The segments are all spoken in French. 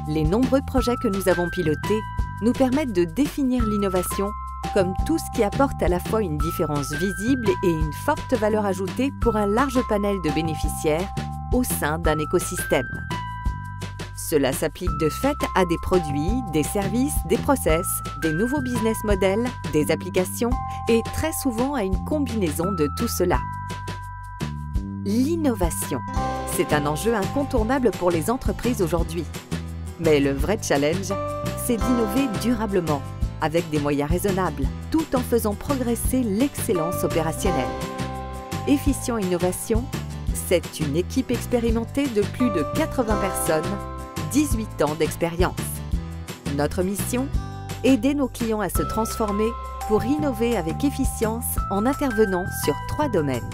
Les nombreux projets que nous avons pilotés nous permettent de définir l'innovation comme tout ce qui apporte à la fois une différence visible et une forte valeur ajoutée pour un large panel de bénéficiaires au sein d'un écosystème. Cela s'applique de fait à des produits, des services, des process, des nouveaux business models, des applications et très souvent à une combinaison de tout cela. L'innovation, c'est un enjeu incontournable pour les entreprises aujourd'hui. Mais le vrai challenge, c'est d'innover durablement, avec des moyens raisonnables, tout en faisant progresser l'excellence opérationnelle. Efficient Innovation, c'est une équipe expérimentée de plus de 80 personnes, 18 ans d'expérience. Notre mission, aider nos clients à se transformer pour innover avec efficience en intervenant sur 3 domaines.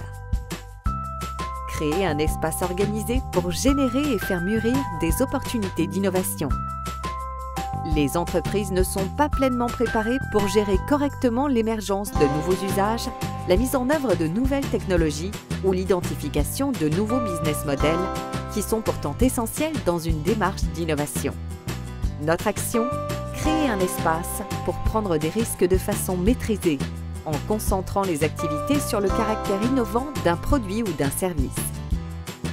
Créer un espace organisé pour générer et faire mûrir des opportunités d'innovation. Les entreprises ne sont pas pleinement préparées pour gérer correctement l'émergence de nouveaux usages, la mise en œuvre de nouvelles technologies ou l'identification de nouveaux business models qui sont pourtant essentiels dans une démarche d'innovation. Notre action, créer un espace pour prendre des risques de façon maîtrisée, en concentrant les activités sur le caractère innovant d'un produit ou d'un service.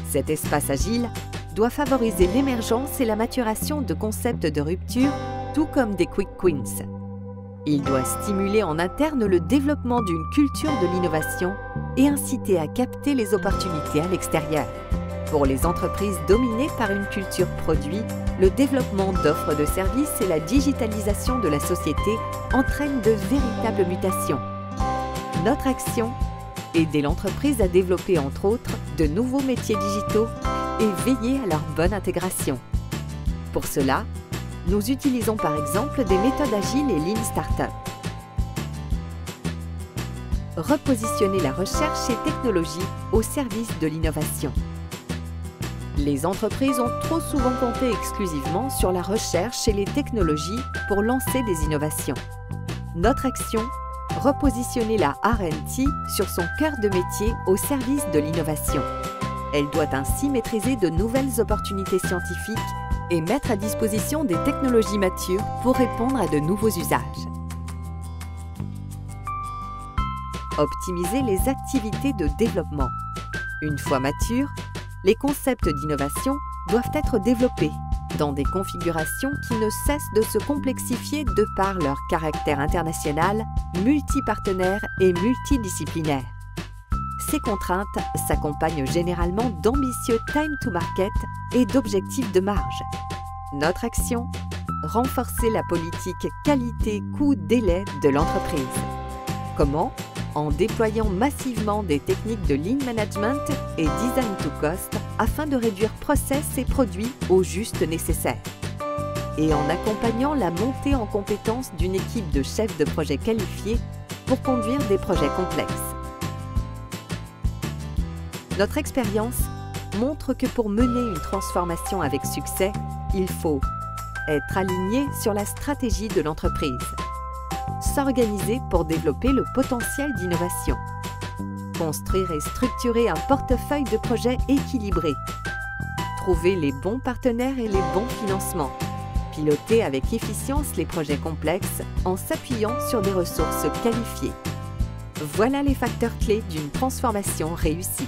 Cet espace agile doit favoriser l'émergence et la maturation de concepts de rupture, tout comme des quick wins. Il doit stimuler en interne le développement d'une culture de l'innovation et inciter à capter les opportunités à l'extérieur. Pour les entreprises dominées par une culture produit, le développement d'offres de services et la digitalisation de la société entraînent de véritables mutations. Notre action, aider l'entreprise à développer entre autres de nouveaux métiers digitaux et veiller à leur bonne intégration. Pour cela, nous utilisons par exemple des méthodes agiles et Lean Startup. Repositionner la recherche et technologie au service de l'innovation. Les entreprises ont trop souvent compté exclusivement sur la recherche et les technologies pour lancer des innovations. Notre action, repositionner la R&D sur son cœur de métier au service de l'innovation. Elle doit ainsi maîtriser de nouvelles opportunités scientifiques et mettre à disposition des technologies matures pour répondre à de nouveaux usages. Optimiser les activités de développement. Une fois matures, les concepts d'innovation doivent être développés dans des configurations qui ne cessent de se complexifier de par leur caractère international, multipartenaire et multidisciplinaire. Ces contraintes s'accompagnent généralement d'ambitieux time to market et d'objectifs de marge. Notre action, renforcer la politique qualité-coût-délai de l'entreprise. Comment ? En déployant massivement des techniques de Lean Management et Design to Cost afin de réduire process et produits au juste nécessaire. Et en accompagnant la montée en compétences d'une équipe de chefs de projet qualifiés pour conduire des projets complexes. Notre expérience montre que pour mener une transformation avec succès, il faut être aligné sur la stratégie de l'entreprise, s'organiser pour développer le potentiel d'innovation, construire et structurer un portefeuille de projets équilibré, trouver les bons partenaires et les bons financements, piloter avec efficience les projets complexes en s'appuyant sur des ressources qualifiées. Voilà les facteurs clés d'une transformation réussie.